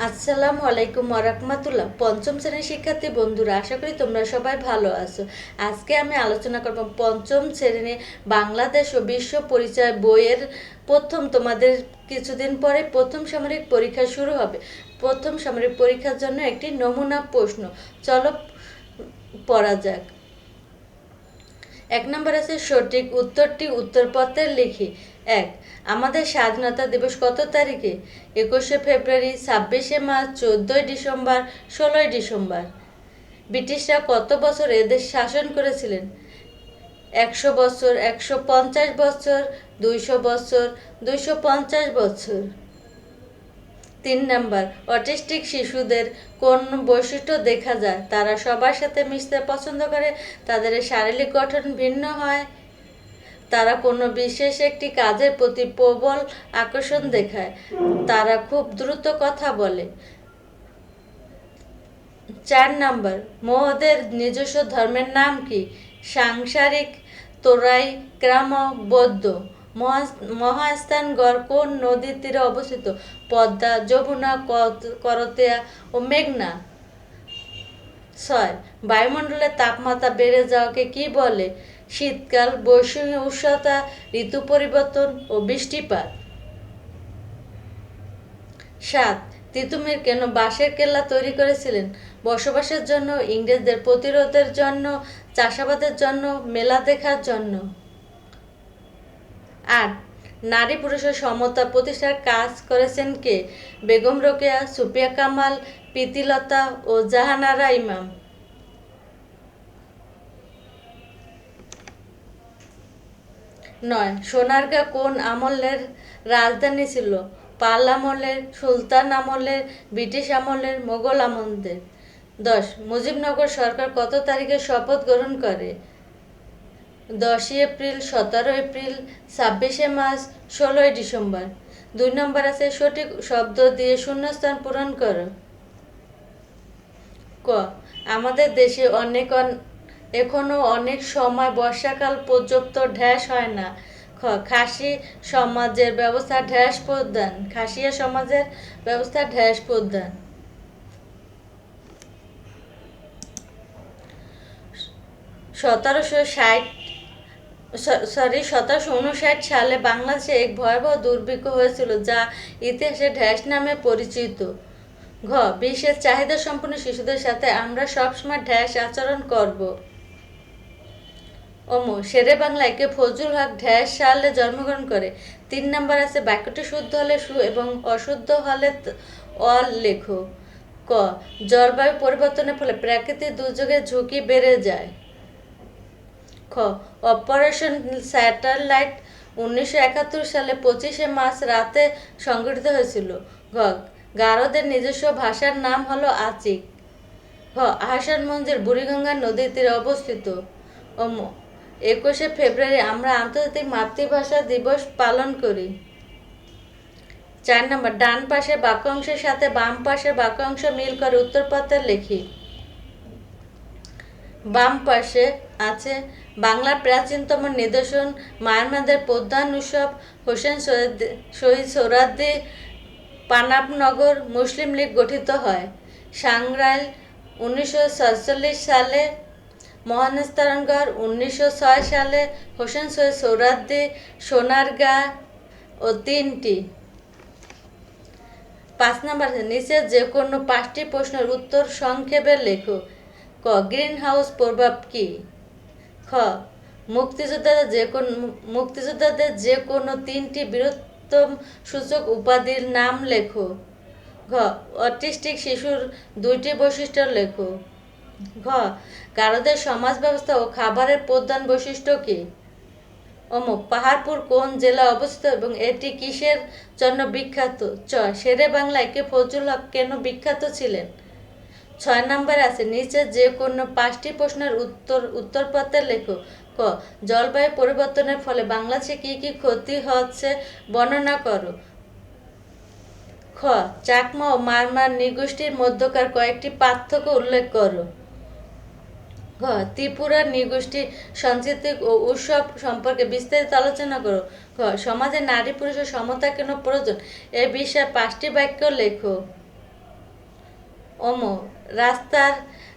আসসালামু আলাইকুম ওয়ারাহমাতুল্লাহ। পঞ্চম শ্রেণীর শিক্ষার্থী বন্ধুরা, আশা করি তোমরা সবাই ভালো আছো। আজকে আমি আলোচনা করব পঞ্চম শ্রেণী বাংলাদেশ ও বিশ্ব পরিচয় বইয়ের তোমাদের কিছুদিন পরে প্রথম সামরিক পরীক্ষা শুরু হবে। প্রথম সামরিক পরীক্ষার জন্য একটি নমুনা প্রশ্ন, চলো পড়া যাক। 1 নম্বর আছে সঠিক উত্তরটি উত্তরপত্রে লিখি। 1. আমাদের স্বাধীনতা দিবস কত তারিখে? 21শে ফেব্রুয়ারি, 26শে মার্চ, 14ই ডিসেম্বর, 16ই ডিসেম্বর। ব্রিটিশরা কত বছর এদেশ শাসন করেছিলেন? 100 বছর, 150 বছর, 200 বছর, 250 বছর। 3 নম্বর, অটিস্টিক শিশুদের কোন বৈশিষ্ট্য দেখা যায়? তারা সবার সাথে মিশতে পছন্দ করে, তাদের শারীরিক গঠন ভিন্ন হয়, তারা কোনো বিশেষ একটি কাজের প্রতি প্রবল আকর্ষণ দেখায়, তারা খুব দ্রুত কথা বলে। 4 নম্বর, মহদের নিজস্ব ধর্মের নাম কি? সাংসারিক, তোরাই, গ্রাম, বৌদ্ধ। মহাস্থানগড় কোন নদীর তীরে অবস্থিত? পদ্মা, যমুনা, করতেয়া ও মেঘনা। 6. বায়ুমণ্ডলের তাপমাত্রা বেড়ে যাওয়াকে কি বলে? শীতকাল, বৈষম্য উষ্ণতা, ঋতু পরিবর্তন ও বৃষ্টিপাত। 7. তিতুমির কেন বাঁশের কেল্লা তৈরি করেছিলেন? বসবাসের জন্য, ইংরেজদের প্রতিরোধের জন্য, চাষাবাদের জন্য, মেলা দেখার জন্য। 8. নারী পুরুষের সমতা প্রতিষ্ঠার কাজ করেছেন কে? বেগম রোকেয়া, সুফিয়া কামাল, প্রীতিলতা ও জাহানারা ইমাম। 9. সোনারগাঁ কোন আমলের রাজধানী ছিল? পাল আমলের, সুলতান আমলের, ব্রিটিশ আমলের, মোগল আমলের। 10. মুজিবনগর সরকার কত তারিখে শপথ গ্রহণ করে? 10ই এপ্রিল, 17 এপ্রিল, 26শে মার্চ, 16ই ডিসেম্বর। 2 নম্বর আছে সঠিক শব্দ দিয়ে শূন্যস্থান পূরণ করো। ক. আমাদের দেশে এখনো অনেক সময় বর্ষাকাল পর্যন্ত ঢ্যাস হয় না। খ. খাসিয়া সমাজের ব্যবস্থা ঢ্যাস প্রধান। 1759 সালে বাংলাদেশে এক ভয়াবহ দুর্ভিক্ষ হয়েছিল, যা ইতিহাসে ঢ্যাস নামে পরিচিত। ঘ. বিশ্বের চাহিদা সম্পন্ন শিশুদের সাথে আমরা সবসময় ঢ্যাস আচরণ করব। শেরে বাংলা একে ফজলুল হক ঢ্যাস সালে জন্মগ্রহণ করে। 3 নম্বর আছে বাক্যটি শুদ্ধ হলে সু এবং অশুদ্ধ হলে অ লেখো। ক. জলবায়ু পরিবর্তনের ফলে প্রাকৃতিক দুর্যোগের ঝুঁকি বেড়ে যায়। খ. অপারেশন স্যাটেলাইট 1971 সালে 25শে মার্চ রাতে সংঘটিত হয়েছিল। ঘ. গারোদের নিজস্ব ভাষার নাম হলো আচিক। ঘ. আহসান মঞ্জিল বুড়িগঙ্গা নদীর তীরে অবস্থিত। 21শে ফেব্রুয়ারি আমরা আন্তর্জাতিক মাতৃভাষা দিবস পালন করি। 4 নম্বর, ডান পাশের বাক্যাংশের সাথে বাম পাশের বাক্যাংশ মিল করে উত্তরপত্রে লিখি। বাম পাশে আছে বাংলার প্রাচীনতম নিদর্শন মায়ানমারের প্রধান উৎসব হোসেন শহীদ সোহরাওয়ার্দী পানাপনগর মুসলিম লীগ গঠিত হয়। সাংগ্রাইল 1947 সালে, মহাস্থানগড় 1906 সালে, হোসেন শহীদ সোহরাওয়ার্দী, সোনারগাঁ ও 3টি। 5 নম্বর, নিচে যে কোনো 5টি প্রশ্নের উত্তর সংক্ষেপে লেখো। ক. গ্রিন হাউস প্রভাব কি? খ. মুক্তিযোদ্ধাদের যে কোনো 3টি বীরত্ব সূচক উপাধির নাম লেখো। ঘ. অটিস্টিক শিশুর 2টি বৈশিষ্ট্য লেখো। ঘ. গারোদের সমাজ ব্যবস্থা ও খাবারের প্রধান বৈশিষ্ট্য কি? পাহাড়পুর কোন জেলায় অবস্থিত এবং এটি কিসের জন্য বিখ্যাত? চ. শেরে বাংলা একে ফজলুল হক কেন বিখ্যাত ছিলেন? 6 নম্বরে আছে নিচে যে কোনো 5টি প্রশ্নের উত্তরপত্রে লেখো। ক. জলবায়ু পরিবর্তনের ফলে বাংলাদেশে কি কি ক্ষতি হচ্ছে বর্ণনা করো। খ. চাকমা ও মারমার নৃগোষ্ঠীর মধ্যকার কয়েকটি পার্থক্য উল্লেখ করো। ঘ. ত্রিপুরার নৃগোষ্ঠী সংস্কৃতি ও উৎসব সম্পর্কে বিস্তারিত আলোচনা করো। ঘ. সমাজে নারী পুরুষের সমতা কেন প্রয়োজন? এ বিষয়ে 5টি বাক্য লেখো। ওমো, রাস্তার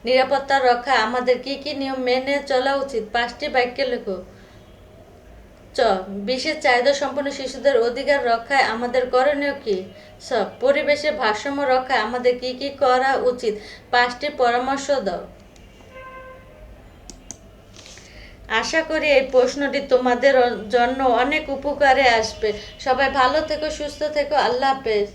নিরাপত্তা রক্ষা আমাদের কি কি নিয়ম মেনে চলা উচিত? 5টি বাক্যে লেখো। চ, বিশেষ চাহিদা সম্পন্ন শিশুদের অধিকার রক্ষায় আমাদের করণীয় কি? স, পরিবেশের ভারসাম্য রক্ষায় আমাদের কি কি করা উচিত? 5টি পরামর্শ দাও। আশা করি এই প্রশ্নটি তোমাদের জন্য অনেক উপকারে আসবে। সবাই ভালো থেকো, সুস্থ থেকো। আল্লাহ হাফেজ।